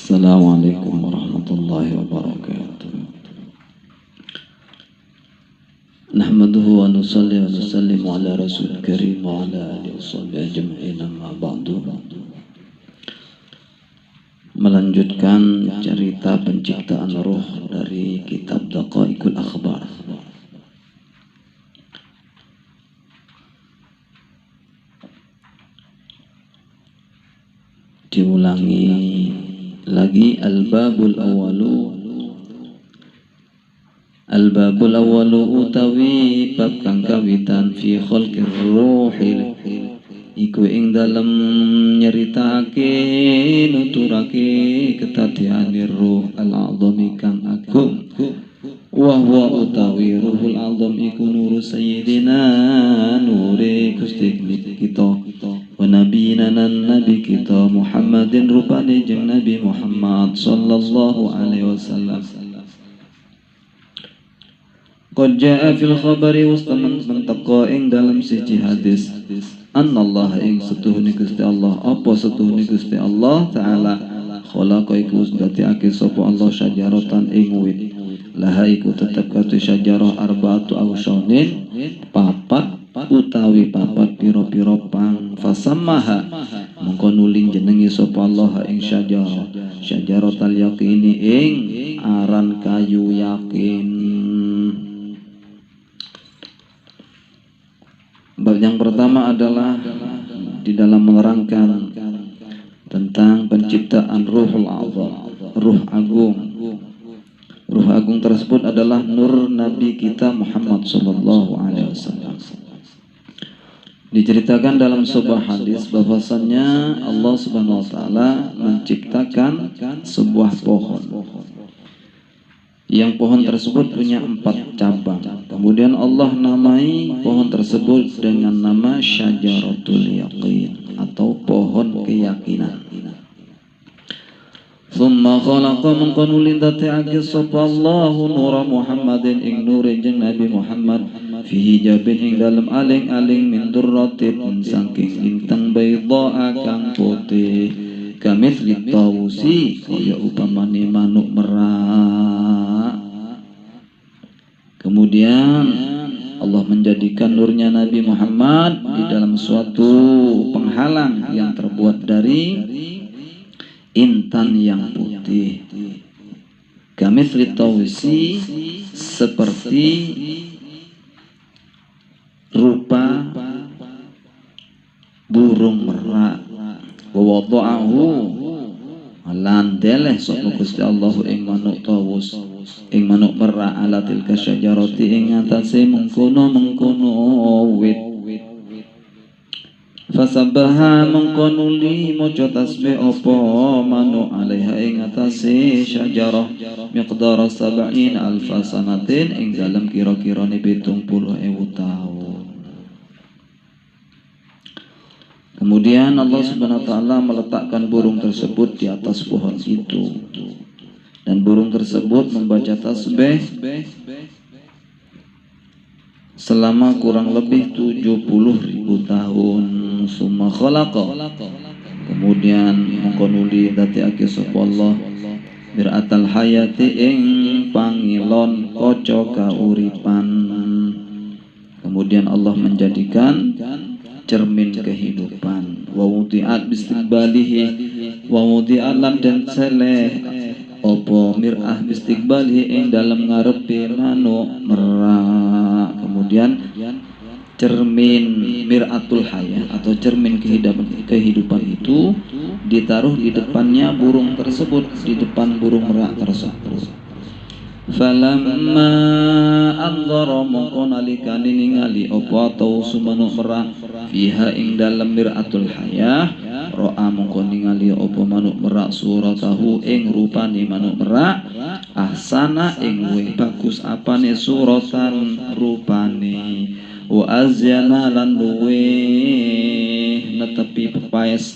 Assalamualaikum warahmatullahi wabarakatuh. Nahmaduhu wa nusalli wa nusallimu ala rasulil karim wa ala alihi wa sahbihi ajma'in, amma ba'du. Melanjutkan cerita penciptaan ruh dari kitab Daqaiqul Akhbar. Diulangi lagi al-babul awalu utawi bab kang kawitan fi khalqir ruhil iku ing dalem nyeritake nuturake ketatiane ruh al-azami kang agung wa huwa utawi ruhul azam iku nuru sayyidina nure Gusti kita wa nabiyina nabi kita Muhammadin rupane jeung Nabi Muhammad sallallahu alaihi wasallam. Qad jaa fil khabari wastaman taqwa ing dalam siji hadis annallah ing setuhune Gusti Allah apa setuhune Gusti Allah taala khalaqa iku dadiake sapa Allah syajaratan ing wit laha iku tetep katu syajarah arba'atu awshanin papat utawi papat pira-pira pang fasamaha mongko nulin jenenge sapa Allah ing syajaratal yaqini ing aran kayu yakin. Bab yang pertama adalah di dalam menerangkan tentang penciptaan ruhul azam, ruh agung. Ruh agung tersebut adalah nur Nabi kita Muhammad sallallahu alaihi wasallam. Diceritakan dalam sebuah hadis bahwasannya Allah Subhanahu wa taala menciptakan sebuah pohon. Yang pohon tersebut punya 4 cabang. Kemudian Allah namai pohon tersebut dengan nama syajaratul yaqin atau pohon keyakinan. Thumma khalaqa mongko nulin dadiake sapa Allahu nura Muhammadin ing nure jeung Nabi Muhammad fi hijabin ing dalem aling-aling min durratin saking intang baydha kang putih kamitsli tawusi kaya upamane manuk merak. Kemudian Allah menjadikan nurnya Nabi Muhammad di dalam suatu penghalang yang terbuat dari intan yang putih. Kamitsli tawusi seperti rupa burung merak. Wa wada'ahu lan deleh sapa Gusti Allah ing manuk tawus ing manuk merak ala tilka syajarati ing atase mengkono wit. Fasabbaha mengkonuli maca tasbih apa manuk alaiha ing atase syajarah miqdar 70 alfa sanatin ing dalam kira-kirane 70.000 tahun. Kemudian Allah Subhanahu wa taala meletakkan burung tersebut di atas pohon itu. Dan burung tersebut membaca tasbih selama kurang lebih 70.000 tahun. Summa khalaqa. Kemudian mengkonuli dadiake sapa Allah biratal hayati ing pangilon kaca kauripan. Kemudian Allah menjadikan cermin kehidupan. Wa wudi'at bistiqbalihi wa wudi'at lan dan seleh opo mir'ah bistiqbalihi ing dalam ngarepe manuk merak. Kemudian cermin mir'atul hayah atau cermin kehidupan itu ditaruh di depannya burung tersebut, di depan burung merak tersebut. Falamma anzara mongko nalikane ningali apa tau sumanuk merak fiha ing dalem mir'atul hayah ra'a mongko ningali apa manuk merak suratahu ing rupane manuk merak ahsana ing luwih bagus apane suratan rupane wa azyana lan luwih netepi pepaes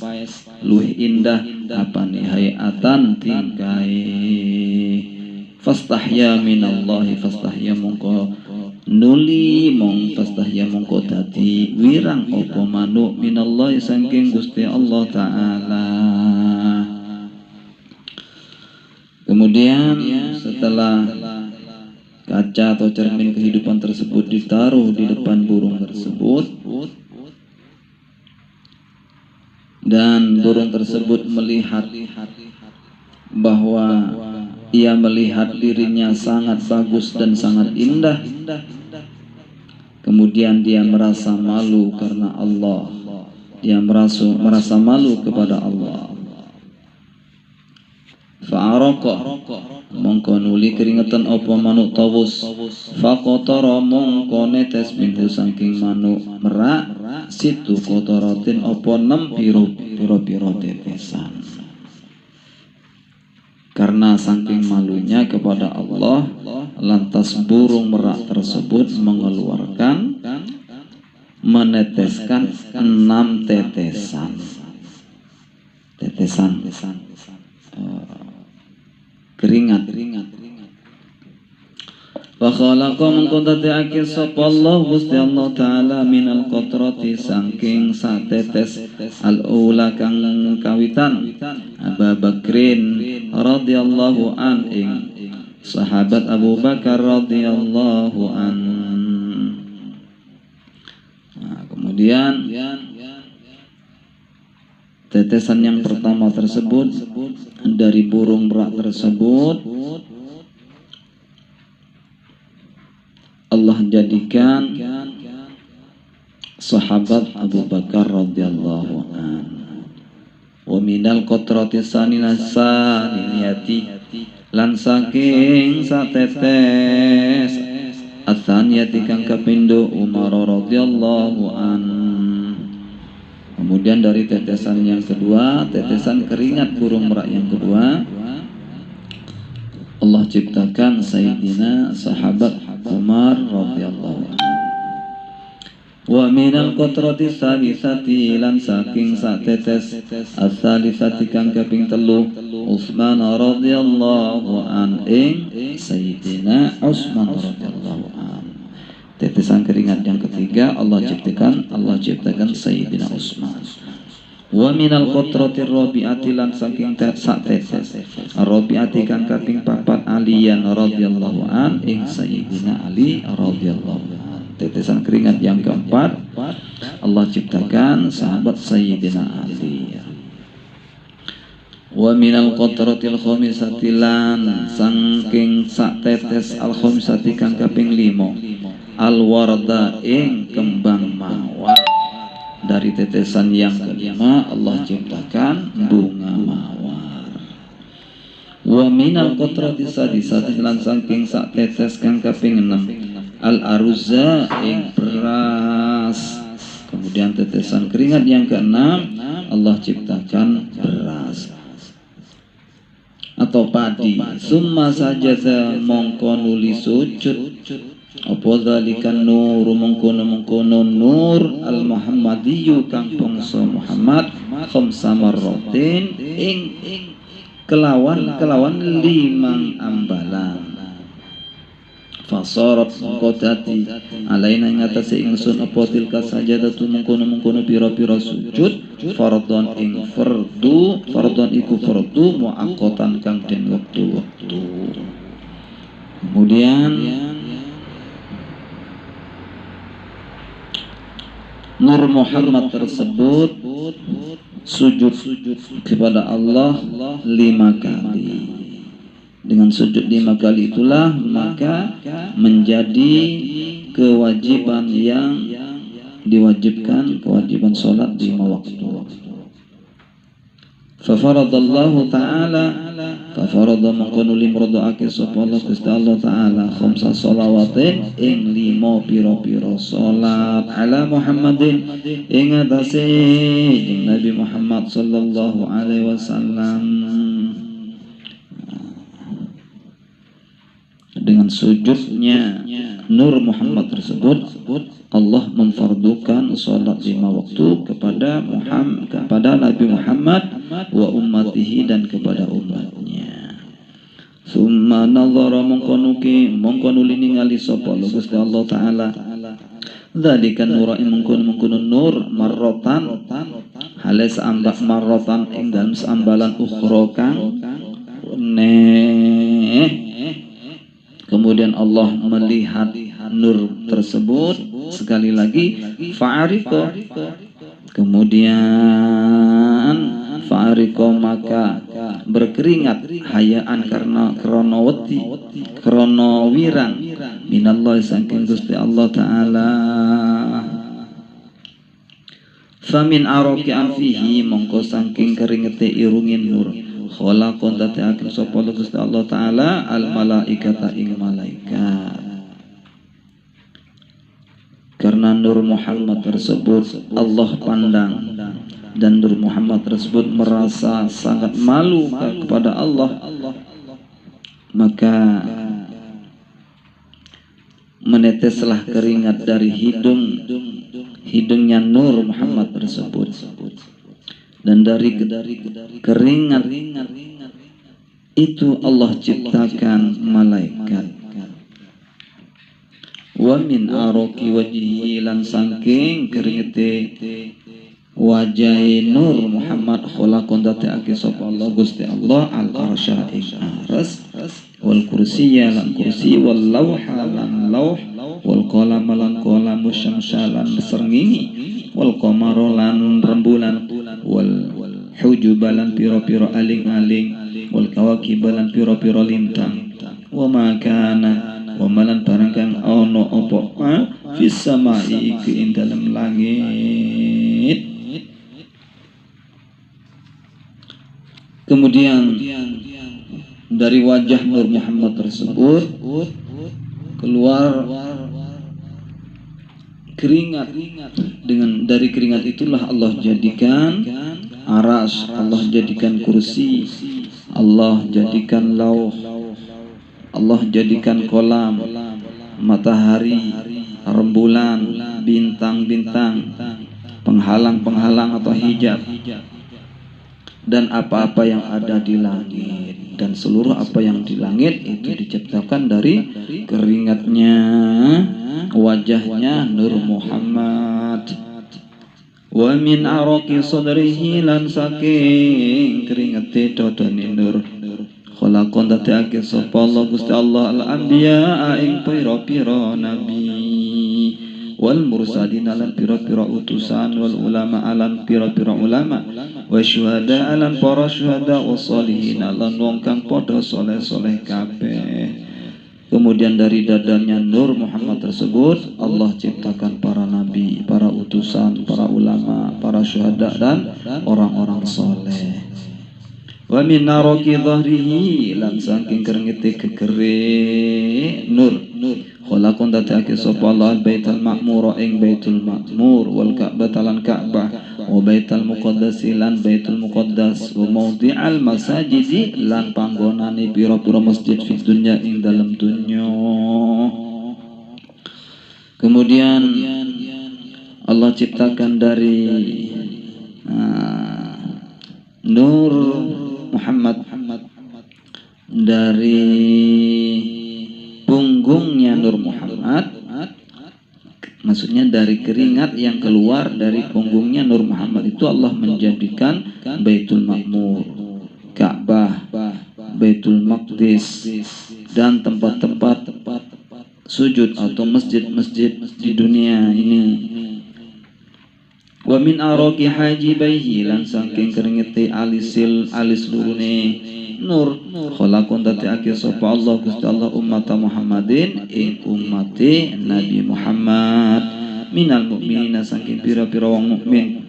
luwih indah apane hayatan tingkae. Fastahya minallahi fastahya mongko nuli fastahya mongko dadi wirang apa manuk minallahi saking Gusti Allah taala. Kemudian setelah kaca atau cermin kehidupan tersebut ditaruh di depan burung tersebut, dan burung tersebut melihat bahwa ia melihat dirinya sangat bagus dan sangat indah, kemudian dia merasa malu karena Allah, dia merasa malu kepada Allah. Fa'araqa mongko nuli keringetan apa manuk tawus, faqatara mongko netes minhu saking manuk merak, situ qataratin apa 6 piro tetesan. Karena saking malunya kepada Allah, lantas burung merak tersebut meneteskan 6 tetesan keringat. Wa khalaqa mongko dadiake sapa Allah Gusti Allah taala minal qatrati saking satetes al-ula kang kawitan Abu Bakrin radhiyallahu an ing sahabat Abu Bakar radhiyallahu an. Nah, kemudian tetesan yang pertama tersebut dari burung merak tersebut Allah jadikan sahabat Abu Bakar radhiyallahu an. Wa minal qatrati saniyati lan saking satetes atsaniyati kang kapindo Umar radhiyallahu an. Kemudian dari tetesan yang kedua, tetesan keringat burung merak yang kedua, Allah ciptakan Sayyidina sahabat Umar radhiyallahu anhu. Wa minal qatrati salisati lan saking satetes as-salisati kang kaping 3 Utsman radhiyallahu an ing Sayyidina Utsman radhiyallahu an. Tetesan keringat yang ketiga Allah ciptakan Sayyidina Utsman. Wa minal qatrati rabi'ati lan saking satetes rabi'ati kang kaping 4 Aliyan radhiyallahu an ing Sayyidina Ali radhiyallahu an. Tetesan keringat yang keempat Allah ciptakan sahabat Sayyidina Ali. Wa minal qatratil khamisati lan saking satetes al khamisati kang kaping 5 al-warda ing kembang mawar. Dari tetesan yang kelima Allah ciptakan bunga mawar. Wa minal qatrati sadisati lan saking sak tetes kang kaping 6 al-aruzza ing beras. Kemudian tetesan keringat yang keenam Allah ciptakan beras atau padi. Summa sajada mongko nuli sujud apa dzalikan nur mengkono nur al muhammadiyyu kang bangsa Muhammad khamsa marratin ing kelawan 5 ambalan. Fasarat mongko dadi alaina ing atase ingsun apa tilka sajadatu mengkono pira-pira sujud fardhon ing fardhon iku fardu muaqqatan kang den wektu-wektu. Kemudian Nur Muhammad tersebut sujud kepada Allah 5 kali. Dengan sujud 5 kali itulah maka menjadi kewajiban yang diwajibkan, kewajiban sholat 5 waktu. Fafaradallahu ta'ala fafarada maqanu limrodo'ake sapa Allah Gusti Allah ta'ala khamsa sholawatin ing 5 pira-pira salat ala Muhammadin ing atase Nabi Muhammad sallallahu alaihi wasallam. Dengan sujudnya Nur Muhammad tersebut Allah memfardukan salat 5 waktu kepada Nabi Muhammad wa ummatihi dan kepada umatnya. Summa nazara mongkonuli ningali sapa Gusti Allah taala dzalikan nurain mongkon nur marrotan hales ambak marrotan ing dalem sambalan ukhra kang Kemudian Allah melihat nur tersebut sekali lagi, fa'ariqo. Kemudian fa'ariqo, maka berkeringat hayaan karena kronowati kronowiran minallah saking Gusti Allah Ta'ala. Famin aroki anfihi, mongko saking keringete irungin nur, khalaqon tati akhir sapa Gusti Allah Ta'ala al malaikata ing malaikat. Karena nur Muhammad tersebut Allah pandang, dan nur Muhammad tersebut merasa sangat malu kepada Allah, maka meneteslah keringat dari hidungnya nur Muhammad tersebut, dan dari keringat itu Allah ciptakan malaikat. Wa min aroki wajhi, lan saking keringete wajah nur Muhammad khalaqon dati sapa Allah Gusti Allah al arsya ing aras, wal kursiyya lan kursi, wal lauha lan lauh, wal qalam lan qalam, syamsa lan srengenge, wal qamara lan rembulan, wal hujuba lan pira-pira aling-aling, wal kawakib lan pira-pira lintang, wa ma kana wa malan barang kang ana apa fis samai ing dalam langit. Kemudian dari wajah Nur Muhammad tersebut keluar keringat, dengan dari keringat itulah Allah jadikan aras, Allah jadikan kursi, Allah jadikan lauh, Allah jadikan kolam, matahari, rembulan, bintang-bintang, penghalang-penghalang atau hijab, dan apa-apa yang ada di langit. Dan seluruh apa yang di langit itu diciptakan dari keringatnya wajahnya Nur Muhammad. Wa min araqi sadrihi, lan saking keringete dodone Nur khalaqon dati akeh sapa Allah Gusti Allah al anbiya ing pira-pira nabi, wal mursalin lan pira-pira utusan, wal ulama lan pira-pira ulama, wa syuhada lan para syuhada, wa sholihin lan wong kang padha saleh-saleh kabeh. Kemudian dari dadanya Nur Muhammad tersebut Allah ciptakan para nabi, para utusan, para ulama, para syuhada dan orang-orang saleh. Wa min naraki dhahrihi, lan saking kerengete kekere nur khalaqon dati sapa Allah baitul ma'mur ing baitul ma'mur, wal ka'bah lan ka'bah, wa baitul muqaddas lan baitul muqaddas, wa mawdi'al masajid lan panggonane pira-pira masjid fi dunya ing dalam dunya. Kemudian Allah ciptakan dari Nur Muhammad, dari punggungnya Nur Muhammad, maksudnya dari keringat yang keluar dari punggungnya Nur Muhammad itu Allah menjadikan Baitul Ma'mur, Ka'bah, Baitul Maqdis, dan tempat-tempat sujud atau masjid-masjid di dunia ini. Wa min araqi hajibaihi, lan saking keringete alis lurune Nur khalaqon dati akeh sapa Allah Gusti Allah umat Muhammadin ing ummate Nabi Muhammad, minal mukminina saking pira-pira wong mukmin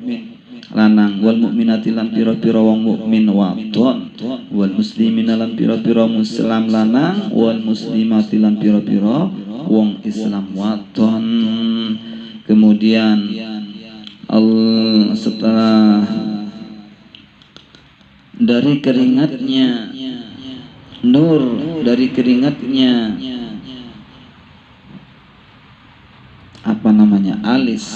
lanang, wal mukminati lan pira-pira wong mukmin wadon, wal muslimina lan pira-pira muslim lanang, wal muslimati lan pira-pira wong Islam wadon. Kemudian setelah dari keringatnya Nur, dari keringatnya alis,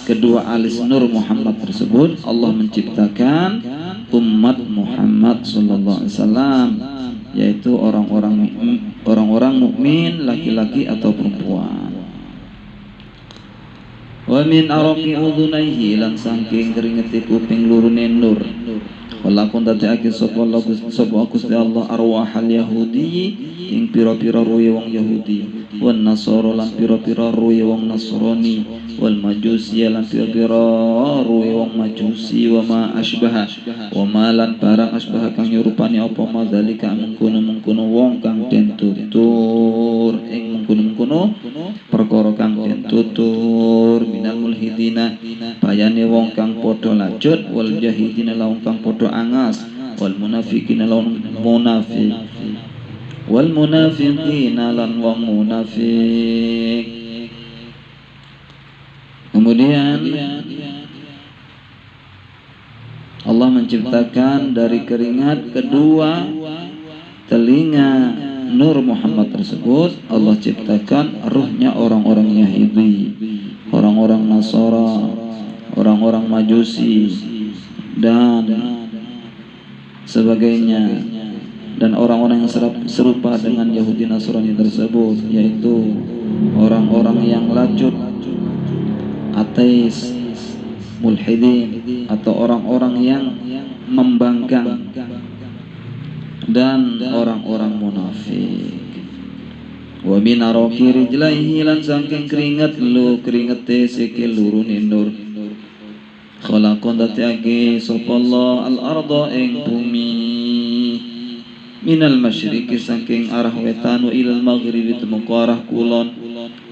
kedua alis Nur Muhammad tersebut Allah menciptakan umat Muhammad sallallahu alaihi wasallam, yaitu orang-orang mukmin laki-laki atau perempuan. Wa min araqi udhunaihi, lan saking keringete kuping lurune Nur Khalaqun dadekake sapa Gusti Allah arwahal yahudi ing pira-pira ruhe wong Yahudi, wan nasara lan pira-pira ruhe wong Nasrani, wal majusi lan pira-pira ruhe wong Majusi, wa ma asbaha wa ma lan barang asbaha kang nyerupani apa madzalika mengkono-mengkono wong kang den tutur ing mengkono-mengkono perkara kang den tutur minal mulhidina bayane wong kang padha lacut, wal jahidina lan wong kang padha angas, wal munafiqina lan munafik, wal munafiqina lan wong munafik. Kemudian Allah menciptakan dari keringat kedua telinga Nur Muhammad tersebut, Allah ciptakan ruhnya orang-orang Yahudi, orang-orang Nasara, orang-orang Majusi dan sebagainya, dan orang-orang yang serupa dengan Yahudi Nasrani tersebut, yaitu orang-orang yang lacut, ateis, mulhidin, atau orang-orang yang membangkang, dan orang-orang munafik. Wa min araqi rijlaihi lan saking keringat sikil lurune Nur. Khalaqon dadekake sapa Allah al-ardha ing bumi minal masyriqi saking arah wetan wa ilal maghribi temeka arah kulon,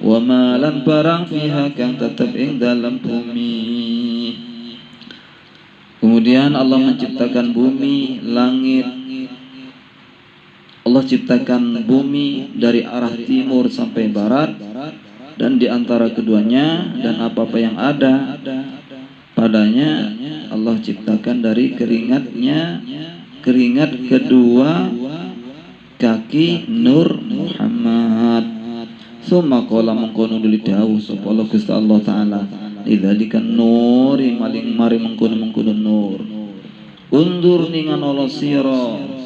wa ma lan barang fiha kang tetep ing dalam bumi. Kemudian Allah menciptakan bumi, langit. Allah ciptakan bumi dari arah timur sampai barat, dan di antara keduanya dan apa-apa yang ada padanya Allah ciptakan dari keringat kedua kaki Nur Muhammad. Summa qala mengkono duli dawuh sapa Allah Gusti Allah taala, idzalikan nuri maling mari mengkono nur. Undur ningan sira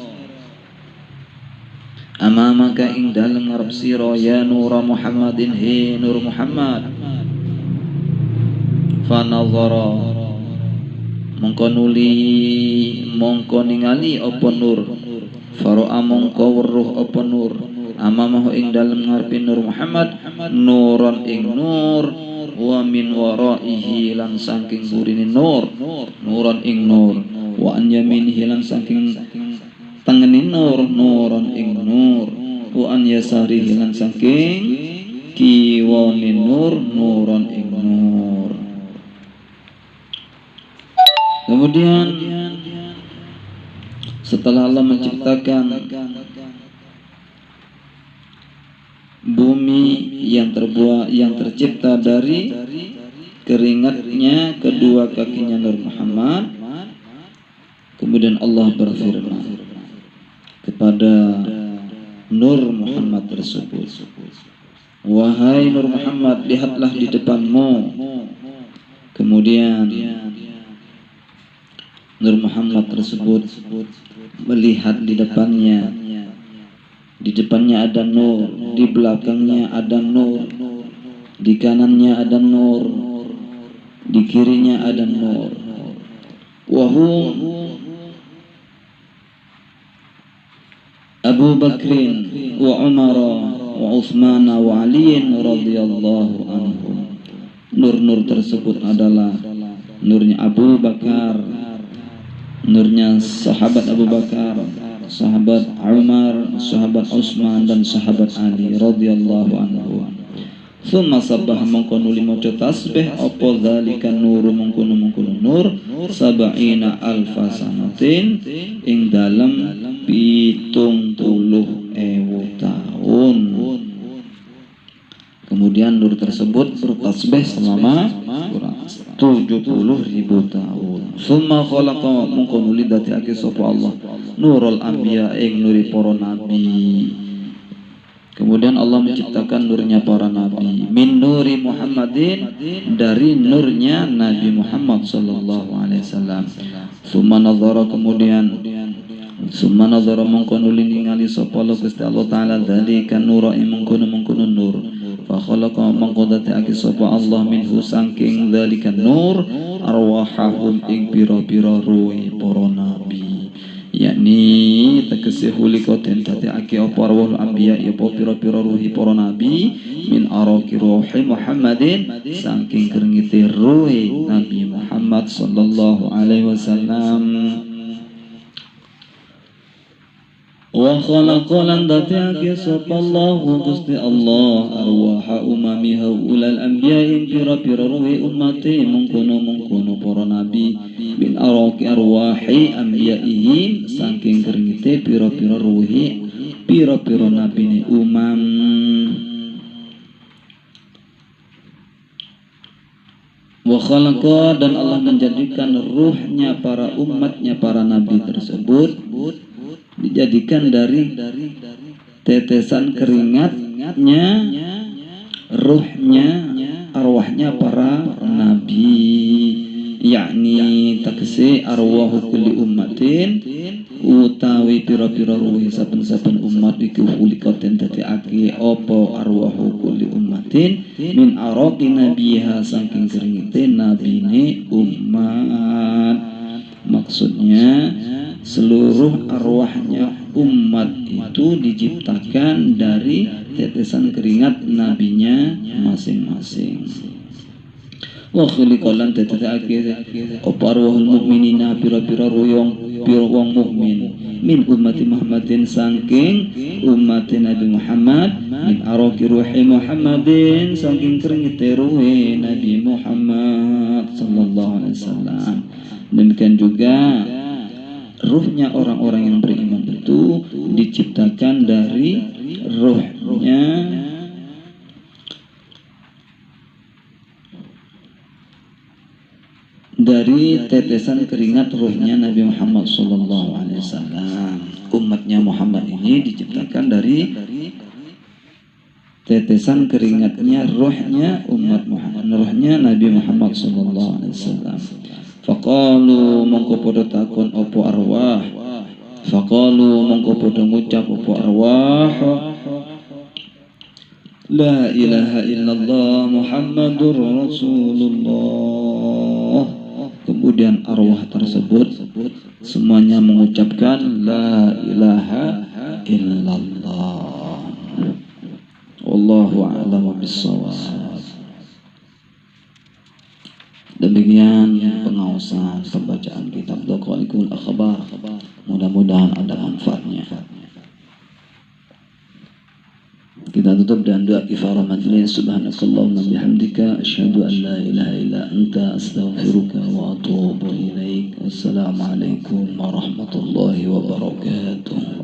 amamaka ing dalem ngarep sira ya Nur Muhammadin, he Nur Muhammad. Fanazara mongko ningali apa Nur, fara'a mongko weruh apa Nur amamahu ing dalem ngarepe Nur Muhammad nuron ing nur, wa min waraihi lan saking burine Nur nuron ing nur, wa an yaminihi lan saking tengene Nur nuron ing nur, wa an yasarihi lan saking kiwane Nur nuron ing nur. Kemudian setelah Allah menciptakan bumi yang tercipta dari keringatnya kedua kakinya Nur Muhammad, kemudian Allah berfirman kepada Nur Muhammad tersebut, wahai Nur Muhammad, lihatlah di depanmu. Kemudian Nur Muhammad tersebut melihat di depannya. Di depannya ada nur, di belakangnya ada nur, di kanannya ada nur, di kirinya ada nur. Wahum Abu Bakrin wa Umar wa Utsman wa Ali radhiyallahu anhum. Nur-nur tersebut adalah nurnya Abu Bakar, nurnya sahabat Abu Bakar, sahabat Umar, sahabat Utsman, dan sahabat Ali radhiyallahu anhu. Summa sabbah mengkono maca tasbih apa zalika nur mengkono nur sab'ina alfa sanatin ing dalam 70.000 tahun. Kemudian nur tersebut bertasbih selama 70.000 tahun. Summa khalaqa mengkono lidati sapa Allah nurul anbiya ing nuri para nabi. Kemudian Allah menciptakan nurnya para nabi, min nuri Muhammadin, dari nurnya Nabi Muhammad sallallahu alaihi wasallam. Summa nazara mengkono ningali sapa Allah Gusti Allah taala dzalika nura mengkono nur. Fa khalaqa mengkodati sapa Allah minhu saking dzalika nur arwahahum ing pira-pira ruhi para nabi. yakni tegese hulika den dadekake apa arwahul anbiya apa pira-pira ruhi para nabi min araqi ruhi Muhammadin saking krengite ruhi Nabi Muhammad sallallahu alaihi wasallam. Wa khalaqalan dadekake sapa Allah Gusti Allah arwaha umami haulal anbiya ing pira-pira ruhi ummate mengkono-mengkono para nabi min araqi arwahi anbiyaihim saking krengite pira-pira ruhi pira-pira nabine umam. Wa khalaqa dan Allah menjadikan ruhnya para umatnya para nabi tersebut dijadikan dari tetesan keringatnya ruhnya arwahnya para nabi, yakni takse arwahu kulli ummatin utawi pira-pira ruhi saben-saben umat iku hulikaten dadekake apa arwahu kulli ummatin min araqi nabiha saking keringite nabine umat. Maksudnya seluruh arwahnya umat itu diciptakan dari tetesan keringat nabinya masing-masing. Wa khuliqalan tetake apa arwahul mukminina pira-pira wong mukmin min ummati Muhammadin saking umat Nabi Muhammad min araqi ruhi Muhammadin saking keringat ruhi Nabi Muhammad sallallahu alaihi wasallam. Demikian juga ruhnya orang-orang yang beriman itu diciptakan dari ruhnya dari tetesan keringat ruhnya Nabi Muhammad SAW. Umatnya Muhammad ini diciptakan dari tetesan keringatnya ruhnya umat Muhammad, ruhnya Nabi Muhammad SAW. Faqalu mongko padha takon apa arwah, faqalu mongko padha ngucap apa arwah, la ilaha illallah Muhammadur Rasulullah. Kemudian arwah tersebut semuanya mengucapkan la ilaha illallah. Wallahu a'lam bishawab. Demikian pengawasan pembacaan kitab Daqaiqul Akhbar. Mudah-mudahan ada manfaatnya. Kita tutup dengan doa kifarah majlis. Subhanakallahumma bihamdika asyhadu an la ilaha illa anta astaghfiruka wa atubu ilaik. Wassalamualaikum warahmatullahi wabarakatuh.